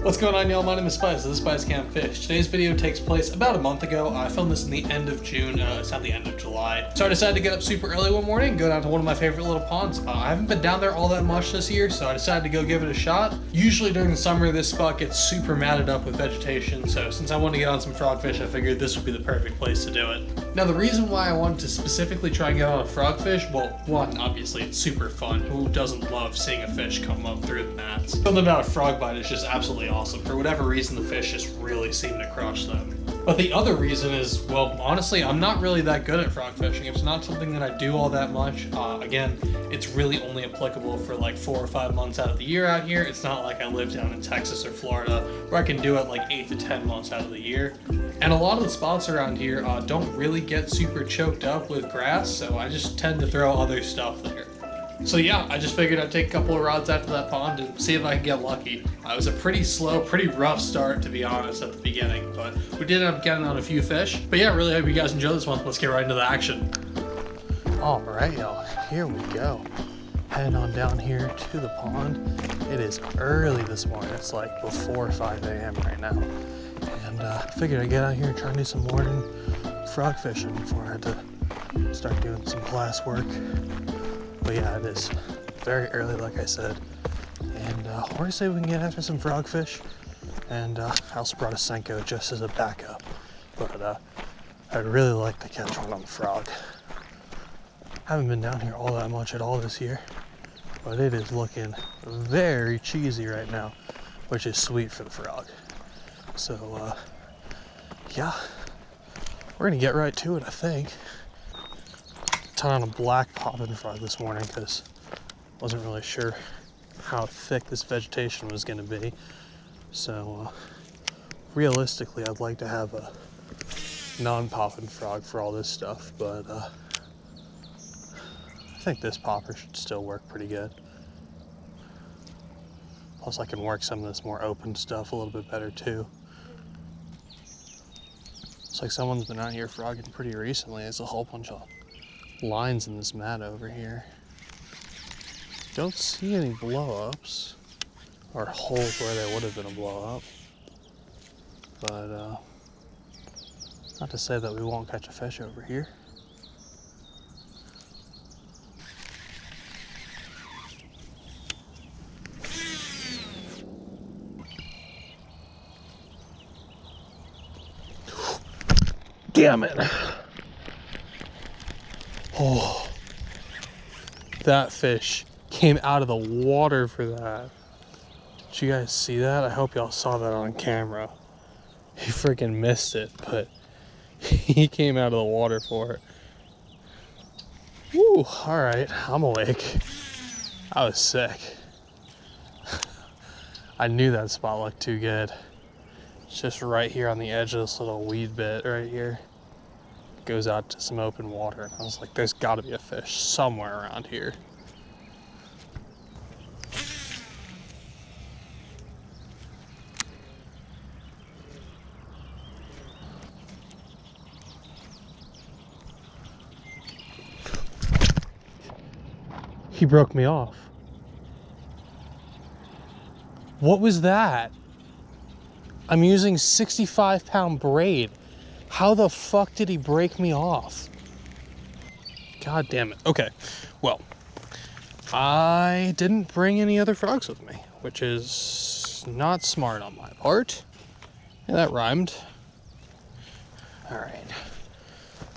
What's going on, y'all? My name is Spice. This is Spice Camp Fish. Today's video takes place about a month ago. I filmed this in the end of June. It's not the end of July. So I decided to get up super early one morning and go down to one of my favorite little ponds. I haven't been down there all that much this year, so I decided to go give it a shot. Usually during the summer, this spot gets super matted up with vegetation, so since I wanted to get on some frogfish, I figured this would be the perfect place to do it. Now, the reason why I wanted to specifically try and get on a frogfish, well, one, obviously, it's super fun. Who doesn't love seeing a fish come up through the mats? Something about a frog bite is just absolutely awesome. For whatever reason, the fish just really seem to crush them. But the other reason is, well, honestly, I'm not really that good at frog fishing. It's not something that I do all that much. Again, it's really only applicable for like 4 or 5 months out of the year out here. It's not like I live down in Texas or Florida where I can do it like 8 to 10 months out of the year. And a lot of the spots around here don't really get super choked up with grass, so I just tend to throw other stuff there. So yeah, I just figured I'd take a couple of rods out to that pond and see if I can get lucky. It was a pretty slow, pretty rough start, to be honest, at the beginning, but we did end up getting on a few fish. But yeah, really hope you guys enjoy this one. Let's get right into the action. All right, y'all, here we go. Heading on down here to the pond. It is early this morning. It's like before 5 a.m. right now. And figured I'd get out here and try and do some morning frog fishing before I had to start doing some class work. But yeah, it is very early, like I said. And we're gonna say we can get after some frogfish. And I also brought a Senko just as a backup. But I'd really like to catch one on the frog. Haven't been down here all that much at all this year, but it is looking very cheesy right now, which is sweet for the frog. So yeah, we're gonna get right to it, I think. Tied on a black poppin' frog this morning because I wasn't really sure how thick this vegetation was gonna be. So realistically, I'd like to have a non-poppin' frog for all this stuff, but I think this popper should still work pretty good. Plus I can work some of this more open stuff a little bit better too. It's like someone's been out here frogging pretty recently. There's a whole bunch of lines in this mat over here. Don't see any blow-ups or holes where there would have been a blow-up. But not to say that we won't catch a fish over here. Damn it. Oh, that fish came out of the water for that. Did you guys see that? I hope y'all saw that on camera. He freaking missed it, but he came out of the water for it. Woo, all right, I'm awake. I was sick. I knew that spot looked too good. It's just right here on the edge of this little weed bit right here. Goes out to some open water, and I was like, there's gotta be a fish somewhere around here. He broke me off. What was that? I'm using 65-pound braid. How the fuck did he break me off? God damn it. Okay, well, I didn't bring any other frogs with me, which is not smart on my part. Yeah, that rhymed. All right,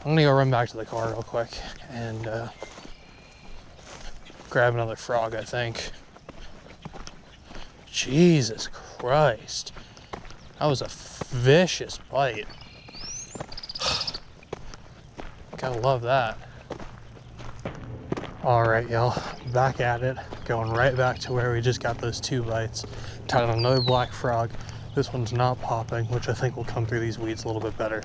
I'm gonna go run back to the car real quick and grab another frog, I think. Jesus Christ. That was a vicious bite. Gotta love that. All right, y'all, back at it. Going right back to where we just got those 2 bites. Tied on another black frog. This one's not popping, which I think will come through these weeds a little bit better.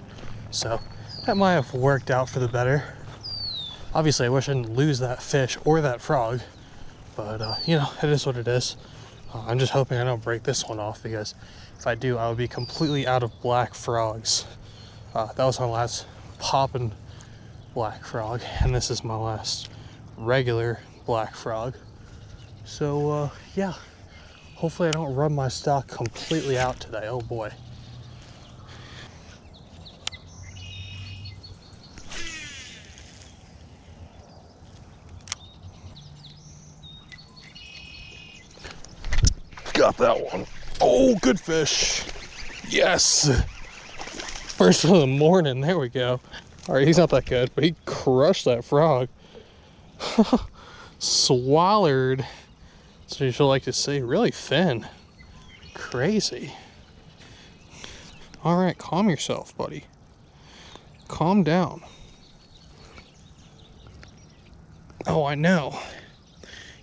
So that might have worked out for the better. Obviously, I wish I didn't lose that fish or that frog, but you know, it is what it is. I'm just hoping I don't break this one off, because if I do, I would be completely out of black frogs. That was my last poppin' black frog, and this is my last regular black frog. So yeah, Hopefully I don't rub my stock completely out today. Oh boy. Got that one. Oh, good fish. Yes. First of the morning. There we go. All right, he's not that good, but he crushed that frog. Swallowed. So you should like to say, really thin. Crazy. All right, calm yourself, buddy. Calm down. Oh, I know.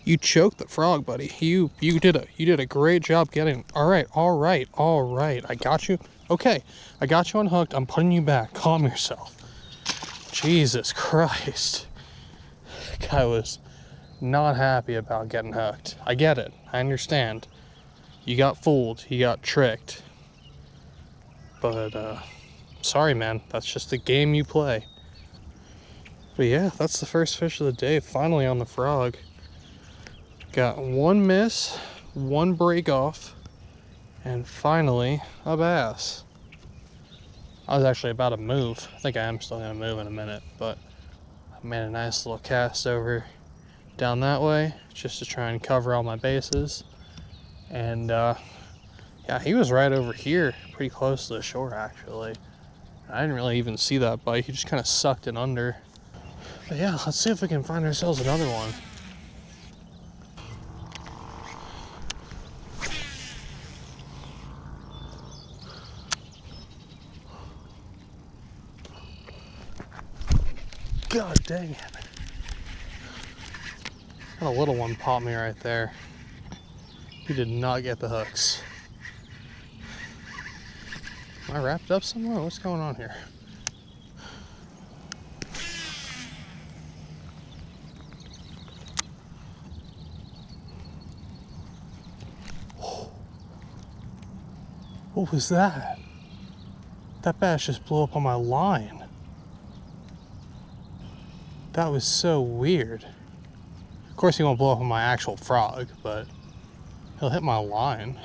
You choked the frog, buddy. You did a great job getting. All right. I got you. Okay, I got you unhooked. I'm putting you back. Calm yourself. Jesus Christ. Guy was not happy about getting hooked. I get it. I understand. You got fooled. You got tricked. But sorry, man. That's just the game you play. But yeah, that's the first fish of the day. Finally on the frog. Got one miss, one break off, and finally a bass. I was actually about to move. I think I am still gonna move in a minute, but I made a nice little cast over down that way just to try and cover all my bases. And yeah, he was right over here, pretty close to the shore actually. I didn't really even see that bite. He just kind of sucked it under. But yeah, let's see if we can find ourselves another one. God dang it. Got a little one popped me right there. He did not get the hooks. Am I wrapped up somewhere? What's going on here? What was that? That bass just blew up on my line. That was so weird. Of course he won't blow up on my actual frog, but he'll hit my line.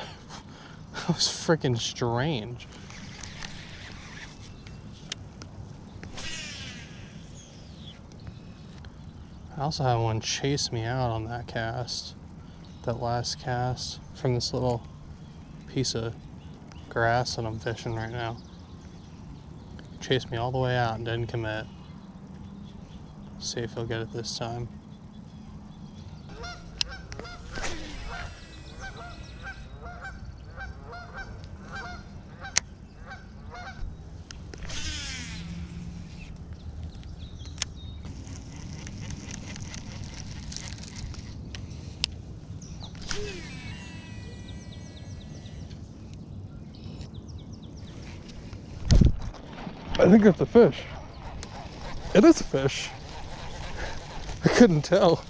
That was freaking strange. I also had one chase me out on that cast. That last cast from this little piece of grass that I'm fishing right now. Chased me all the way out and didn't commit. See if he'll get it this time. I think it's a fish. It is a fish. I couldn't tell.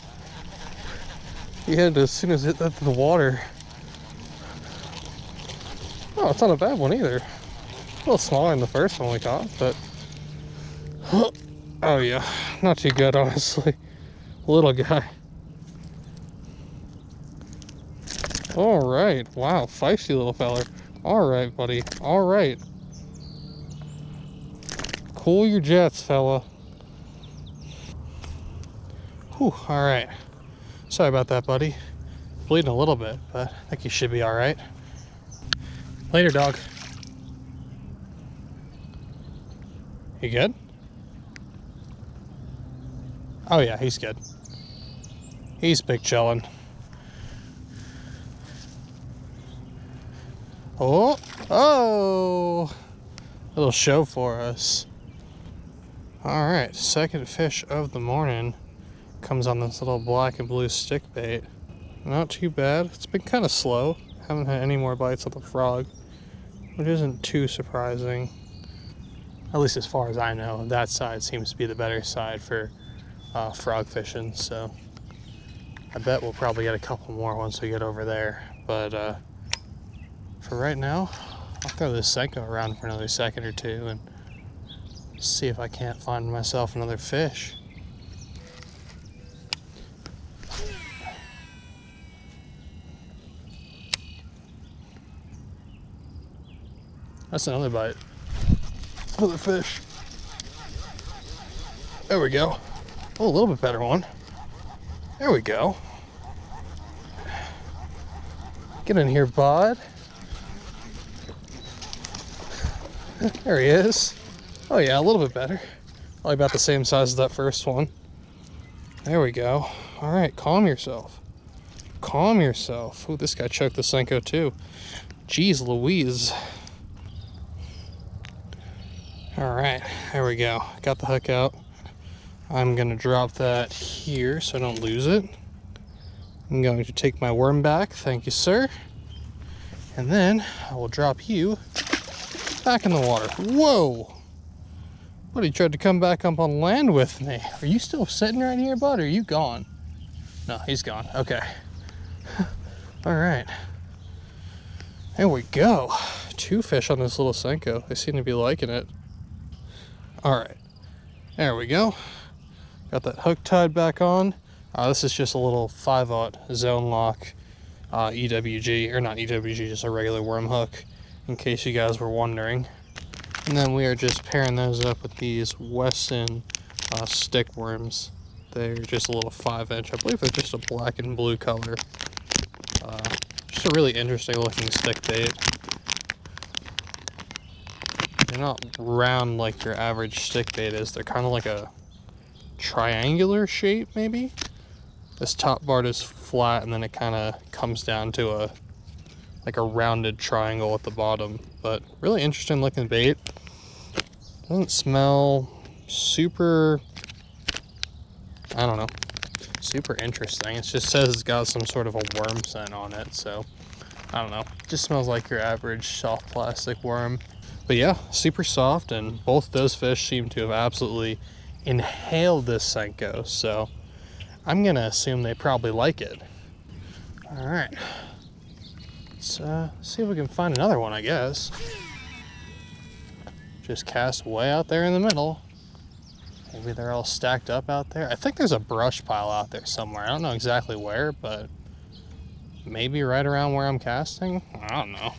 He had as soon as it hit that to the water. Oh, it's not a bad one either. A little smaller than the first one we caught, but oh yeah, not too good honestly. Little guy. All right, wow, feisty little feller. All right, buddy. All right. Cool your jets, fella. Whew, all right. Sorry about that, buddy. Bleeding a little bit, but I think you should be all right. Later, dog. You good? Oh yeah, he's good. He's big chillin'. Oh, little show for us. All right, second fish of the morning comes on this little black and blue stick bait. Not too bad. It's been kind of slow. Haven't had any more bites on the frog, which isn't too surprising. At least as far as I know, that side seems to be the better side for frog fishing. So I bet we'll probably get a couple more once we get over there. But for right now, I'll throw this Senko around for another second or two and see if I can't find myself another fish. That's another bite. Another fish. There we go. Oh, a little bit better one. There we go. Get in here, bud. There he is. Oh yeah, a little bit better. Probably about the same size as that first one. There we go. All right, calm yourself. Calm yourself. Ooh, this guy choked the Senko too. Jeez Louise. All right, there we go. Got the hook out. I'm gonna drop that here so I don't lose it. I'm going to take my worm back. Thank you, sir. And then I will drop you back in the water. Whoa! But he tried to come back up on land with me. Are you still sitting right here, bud, or are you gone? No, he's gone. Okay. All right. There we go. 2 fish on this little Senko. They seem to be liking it. All right. There we go. Got that hook tied back on. This is just a little 5/0 zone lock EWG, or not EWG, just a regular worm hook, in case you guys were wondering. And then we are just pairing those up with these Wesson stick worms. They're just a little 5-inch. I believe they're just a black and blue color. Just a really interesting looking stick bait. They're not round like your average stick bait is. They're kind of like a triangular shape, maybe. This top part is flat, and then it kind of comes down to a rounded triangle at the bottom. But really interesting looking bait. Doesn't smell super, I don't know, super interesting. It just says it's got some sort of a worm scent on it, so I don't know. It just smells like your average soft plastic worm. But yeah, super soft, and both those fish seem to have absolutely inhaled this Senko, so I'm gonna assume they probably like it. All right, let's see if we can find another one, I guess. Just cast way out there in the middle. Maybe they're all stacked up out there. I think there's a brush pile out there somewhere. I don't know exactly where, but maybe right around where I'm casting. I don't know.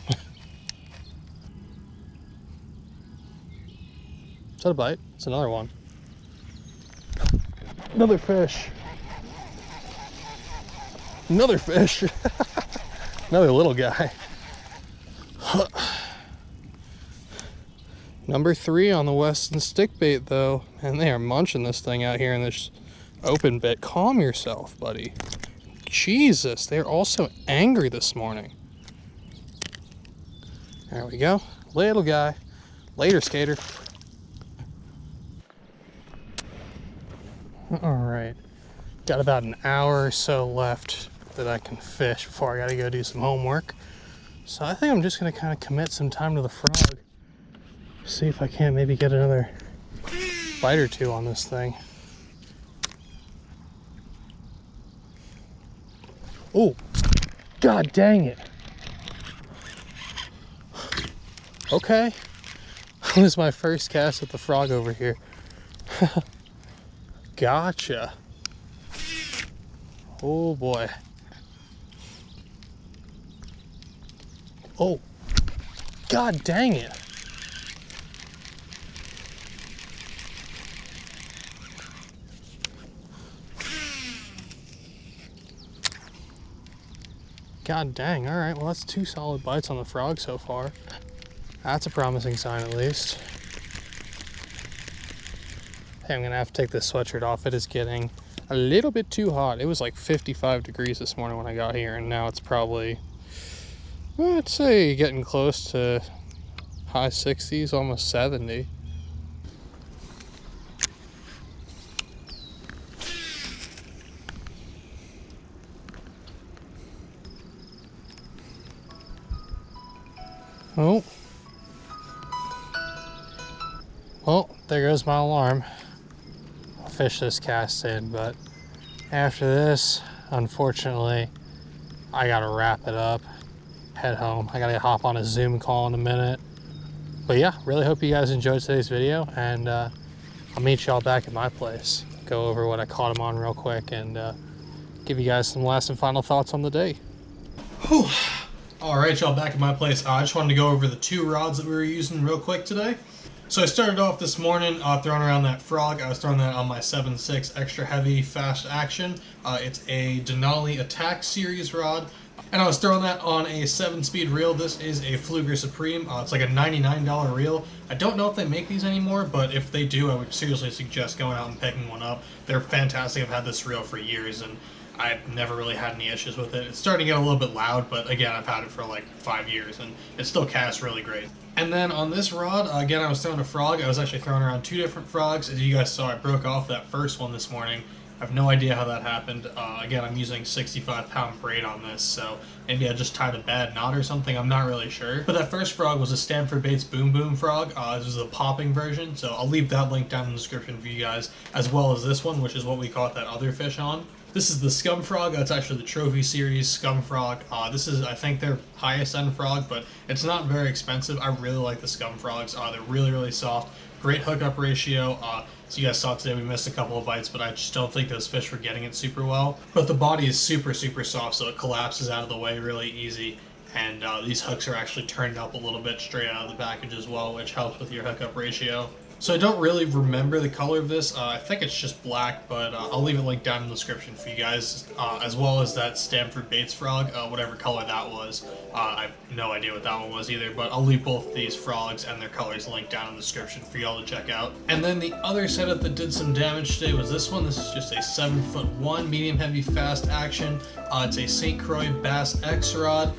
Is that a bite? It's another one. Another fish. Another fish. Another little guy. Number 3 on the Weston stick bait, though. And they are munching this thing out here in this open bit. Calm yourself, buddy. Jesus, they're also angry this morning. There we go. Little guy. Later, skater. All right. Got about an hour or so left that I can fish before I gotta go do some homework. So I think I'm just gonna kind of commit some time to the frog. See if I can't maybe get another bite or 2 on this thing. Oh, God dang it. Okay. That was my first cast at the frog over here. Gotcha. Oh boy. Oh, God dang it. God dang, all right, well that's 2 solid bites on the frog so far. That's a promising sign at least. Hey, I'm gonna have to take this sweatshirt off. It is getting a little bit too hot. It was like 55 degrees this morning when I got here, and now it's probably, well, I'd say getting close to high 60s, almost 70. Oh. Well, there goes my alarm. I'll fish this cast in, but after this, unfortunately, I gotta wrap it up, head home. I gotta hop on a Zoom call in a minute. But yeah, really hope you guys enjoyed today's video, and I'll meet y'all back at my place. Go over what I caught them on real quick and give you guys some last and final thoughts on the day. Whew. Alright, y'all, back at my place. I just wanted to go over the 2 rods that we were using real quick today. So I started off this morning throwing around that frog. I was throwing that on my 7.6 extra heavy fast action. It's a Denali Attack series rod. And I was throwing that on a 7-speed reel. This is a Pflueger Supreme. It's like a $99 reel. I don't know if they make these anymore, but if they do, I would seriously suggest going out and picking one up. They're fantastic. I've had this reel for years, and I've never really had any issues with it. It's starting to get a little bit loud, but again, I've had it for like 5 years, and it still casts really great. And then on this rod, again, I was throwing a frog. I was actually throwing around 2 different frogs. As you guys saw, I broke off that first one this morning. I have no idea how that happened. Again, I'm using 65-pound braid on this, so maybe I just tied a bad knot or something. I'm not really sure. But that first frog was a Stanford Baits Boom Boom frog. This is a popping version, so I'll leave that link down in the description for you guys, as well as this one, which is what we caught that other fish on. This is the Scum Frog. That's actually the Trophy Series Scum Frog. This is, I think, their highest end frog, but it's not very expensive. I really like the Scum Frogs. They're really, really soft. Great hookup ratio. So you guys saw today we missed a couple of bites, but I just don't think those fish were getting it super well. But the body is super, super soft, so it collapses out of the way really easy. And these hooks are actually turned up a little bit straight out of the package as well, which helps with your hookup ratio. So I don't really remember the color of this. I think it's just black, but I'll leave it linked down in the description for you guys, as well as that Stanford Baits frog, whatever color that was. I have no idea what that one was either, but I'll leave both these frogs and their colors linked down in the description for y'all to check out. And then the other setup that did some damage today was this one. This is just a 7'1" medium heavy fast action. It's a St. Croix Bass X rod.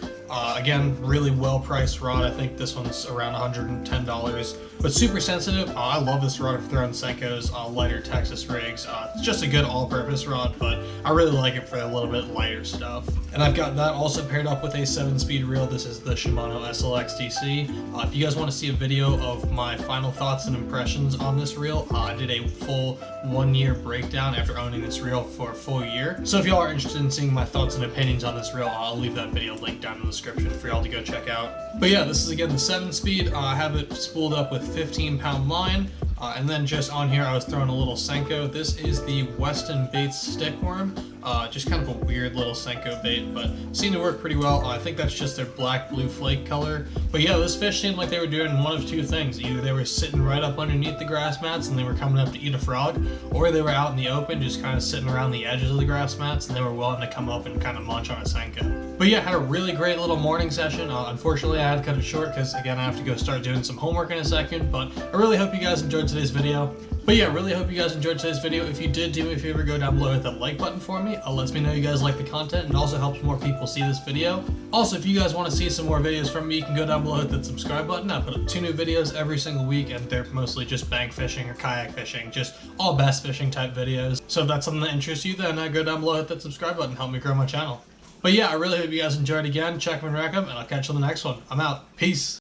Again, really well priced rod. I think this one's around $110, but super sensitive. I love this rod for throwing Senkos, lighter Texas rigs. It's just a good all-purpose rod, but I really like it for a little bit lighter stuff. And I've got that also paired up with a 7-speed reel. This is the Shimano SLX DC. If you guys want to see a video of my final thoughts and impressions on this reel, I did a full 1-year breakdown after owning this reel for a full year. So if y'all are interested in seeing my thoughts and opinions on this reel, I'll leave that video linked down in the description for y'all to go check out. But yeah, this is again the 7-speed. I have it spooled up with 15-pound line. And then just on here, I was throwing a little Senko. This is the Weston Baits Stickworm. Just kind of a weird little Senko bait, but seemed to work pretty well. I think that's just their black-blue flake color. But yeah, this fish seemed like they were doing one of 2 things. Either they were sitting right up underneath the grass mats and they were coming up to eat a frog, or they were out in the open just kind of sitting around the edges of the grass mats and they were willing to come up and kind of munch on a Senko. But yeah, had a really great little morning session. Unfortunately, I had to cut it short because, again, I have to go start doing some homework in a second, but I really hope you guys enjoyed today's video. But yeah, really hope you guys enjoyed today's video. If you did, do me a favor, go down below, hit that like button for me. It lets me know you guys like the content and also helps more people see this video. Also, if you guys want to see some more videos from me, you can go down below, hit that subscribe button. I put up 2 new videos every single week, and they're mostly just bank fishing or kayak fishing, just all bass fishing type videos. So if that's something that interests you, then go down below, hit that subscribe button, help me grow my channel. But yeah, I really hope you guys enjoyed again. Check my rack up, and I'll catch you on the next one. I'm out. Peace.